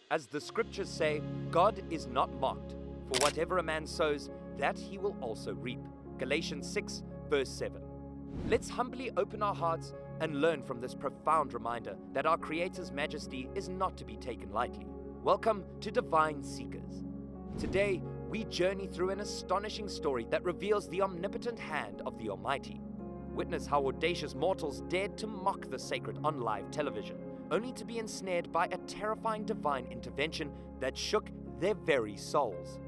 As the scriptures say, God is not mocked, for whatever a man sows, that he will also reap. Galatians 6, verse 7. Let's humbly open our hearts and learn from this profound reminder that our Creator's majesty is not to be taken lightly. Welcome to Divine Seekers. Today, we journey through an astonishing story that reveals the omnipotent hand of the Almighty. Witness how audacious mortals dared to mock the sacred on live television, only to be ensnared by a terrifying divine intervention that shook their very souls.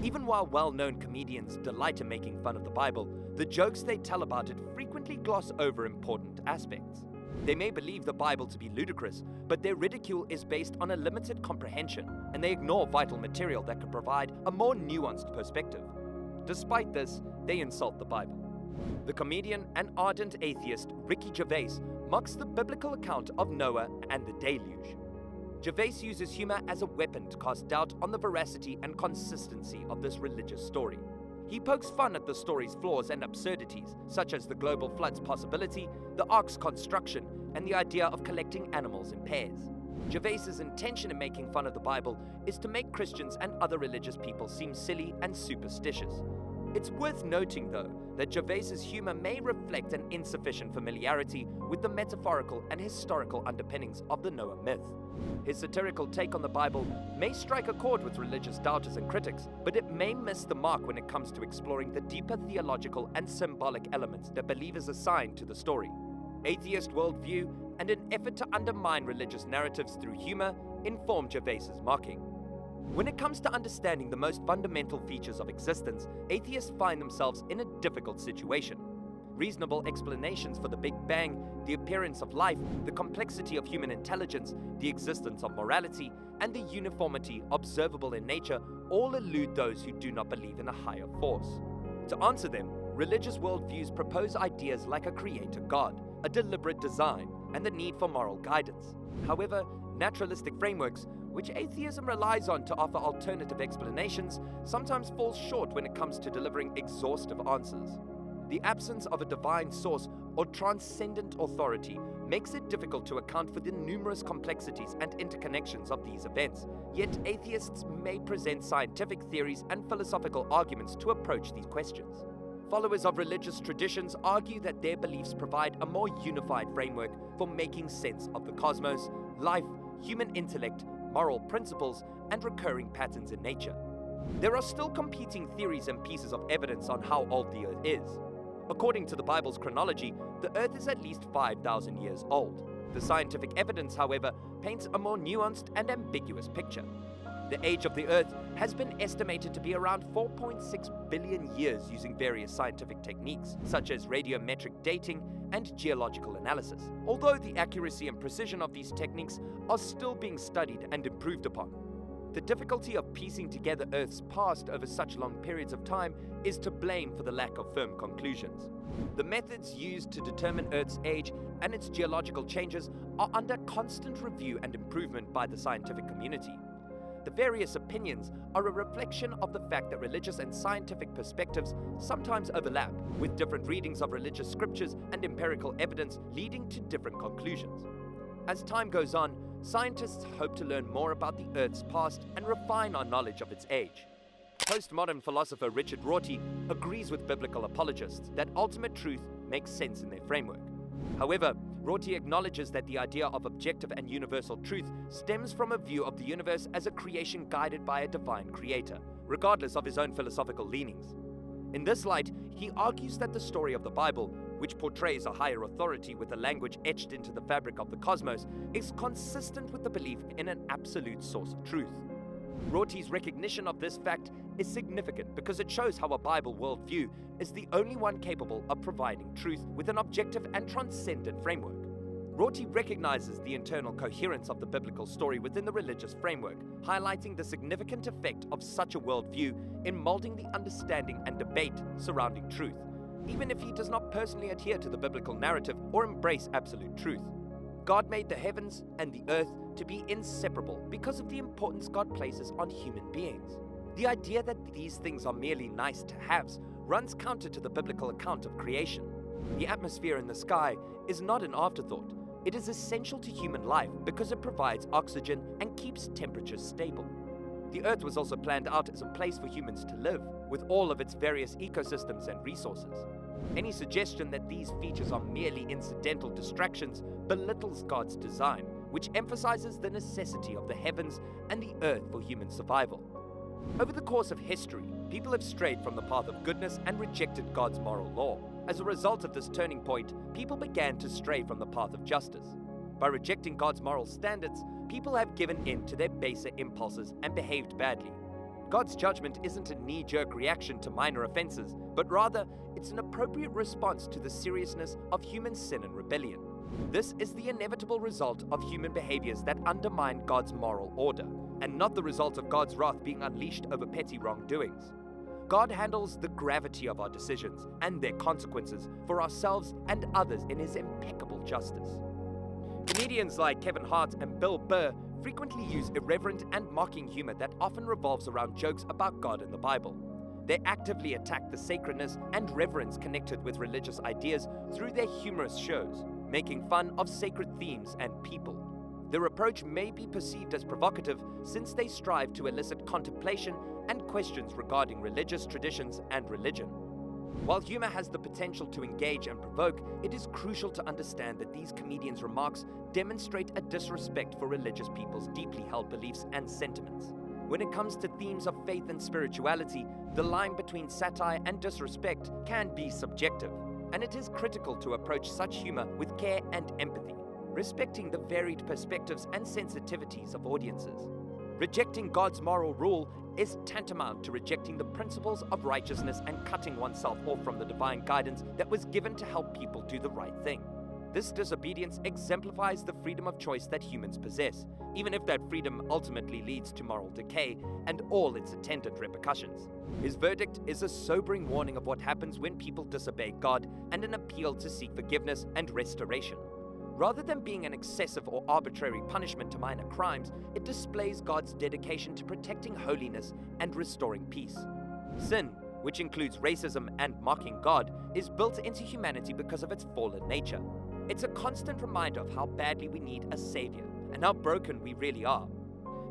Even while well-known comedians delight in making fun of the Bible, the jokes they tell about it frequently gloss over important aspects. They may believe the Bible to be ludicrous, but their ridicule is based on a limited comprehension, and they ignore vital material that could provide a more nuanced perspective. Despite this, they insult the Bible. The comedian and ardent atheist Ricky Gervais mocks the biblical account of Noah and the deluge. Gervais uses humor as a weapon to cast doubt on the veracity and consistency of this religious story. He pokes fun at the story's flaws and absurdities, such as the global flood's possibility, the ark's construction, and the idea of collecting animals in pairs. Gervais's intention in making fun of the Bible is to make Christians and other religious people seem silly and superstitious. It's worth noting, though, that Gervais's humor may reflect an insufficient familiarity with the metaphorical and historical underpinnings of the Noah myth. His satirical take on the Bible may strike a chord with religious doubters and critics, but it may miss the mark when it comes to exploring the deeper theological and symbolic elements that believers assign to the story. Atheist worldview and an effort to undermine religious narratives through humor inform Gervais's mocking. When it comes to understanding the most fundamental features of existence, atheists find themselves in a difficult situation. Reasonable explanations for the Big Bang, the appearance of life, the complexity of human intelligence, the existence of morality, and the uniformity observable in nature all elude those who do not believe in a higher force. To answer them, religious worldviews propose ideas like a creator God, a deliberate design, and the need for moral guidance. However, naturalistic frameworks, which atheism relies on to offer alternative explanations, sometimes falls short when it comes to delivering exhaustive answers. The absence of a divine source or transcendent authority makes it difficult to account for the numerous complexities and interconnections of these events, yet atheists may present scientific theories and philosophical arguments to approach these questions. Followers of religious traditions argue that their beliefs provide a more unified framework for making sense of the cosmos, life, human intellect, moral principles, and recurring patterns in nature. There are still competing theories and pieces of evidence on how old the Earth is. According to the Bible's chronology, the Earth is at least 5,000 years old. The scientific evidence, however, paints a more nuanced and ambiguous picture. The age of the Earth has been estimated to be around 4.6 billion years using various scientific techniques, such as radiometric dating and geological analysis, although the accuracy and precision of these techniques are still being studied and improved upon. The difficulty of piecing together Earth's past over such long periods of time is to blame for the lack of firm conclusions. The methods used to determine Earth's age and its geological changes are under constant review and improvement by the scientific community. The various opinions are a reflection of the fact that religious and scientific perspectives sometimes overlap, with different readings of religious scriptures and empirical evidence leading to different conclusions. As time goes on, scientists hope to learn more about the Earth's past and refine our knowledge of its age. Postmodern philosopher Richard Rorty agrees with biblical apologists that ultimate truth makes sense in their framework. However, Rorty acknowledges that the idea of objective and universal truth stems from a view of the universe as a creation guided by a divine creator, regardless of his own philosophical leanings. In this light, he argues that the story of the Bible, which portrays a higher authority with a language etched into the fabric of the cosmos, is consistent with the belief in an absolute source of truth. Rorty's recognition of this fact is significant because it shows how a Bible worldview is the only one capable of providing truth with an objective and transcendent framework. Rorty recognizes the internal coherence of the biblical story within the religious framework, highlighting the significant effect of such a worldview in molding the understanding and debate surrounding truth, even if he does not personally adhere to the biblical narrative or embrace absolute truth. God made the heavens and the earth to be inseparable because of the importance God places on human beings. The idea that these things are merely nice-to-haves runs counter to the biblical account of creation. The atmosphere in the sky is not an afterthought, It is essential to human life because it provides oxygen and keeps temperatures stable. The Earth was also planned out as a place for humans to live, with all of its various ecosystems and resources. Any suggestion that these features are merely incidental distractions belittles God's design, which emphasizes the necessity of the heavens and the earth for human survival. Over the course of history, people have strayed from the path of goodness and rejected God's moral law. As a result of this turning point, people began to stray from the path of justice. By rejecting God's moral standards, people have given in to their baser impulses and behaved badly. God's judgment isn't a knee-jerk reaction to minor offenses, but rather, it's an appropriate response to the seriousness of human sin and rebellion. This is the inevitable result of human behaviors that undermine God's moral order, and not the result of God's wrath being unleashed over petty wrongdoings. God handles the gravity of our decisions and their consequences for ourselves and others in His impeccable justice. Comedians like Kevin Hart and Bill Burr frequently use irreverent and mocking humor that often revolves around jokes about God and the Bible. They actively attack the sacredness and reverence connected with religious ideas through their humorous shows, making fun of sacred themes and people. Their approach may be perceived as provocative since they strive to elicit contemplation and questions regarding religious traditions and religion. While humor has the potential to engage and provoke, it is crucial to understand that these comedians' remarks demonstrate a disrespect for religious people's deeply held beliefs and sentiments. When it comes to themes of faith and spirituality, the line between satire and disrespect can be subjective, and it is critical to approach such humor with care and empathy, respecting the varied perspectives and sensitivities of audiences. Rejecting God's moral rule is tantamount to rejecting the principles of righteousness and cutting oneself off from the divine guidance that was given to help people do the right thing. This disobedience exemplifies the freedom of choice that humans possess, even if that freedom ultimately leads to moral decay and all its attendant repercussions. His verdict is a sobering warning of what happens when people disobey God and an appeal to seek forgiveness and restoration. Rather than being an excessive or arbitrary punishment to minor crimes, it displays God's dedication to protecting holiness and restoring peace. Sin, which includes racism and mocking God, is built into humanity because of its fallen nature. It's a constant reminder of how badly we need a savior and how broken we really are.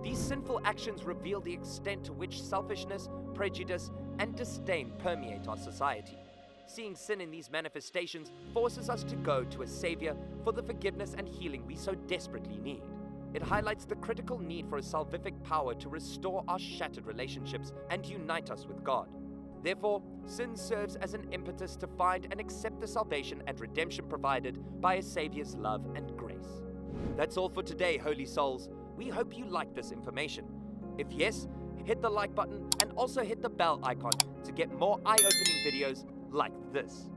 These sinful actions reveal the extent to which selfishness, prejudice, and disdain permeate our society. Seeing sin in these manifestations forces us to go to a Savior for the forgiveness and healing we so desperately need. It highlights the critical need for a salvific power to restore our shattered relationships and unite us with God. Therefore, sin serves as an impetus to find and accept the salvation and redemption provided by a Savior's love and grace. That's all for today, holy souls. We hope you like this information. If yes, hit the like button and also hit the bell icon to get more eye-opening videos like this.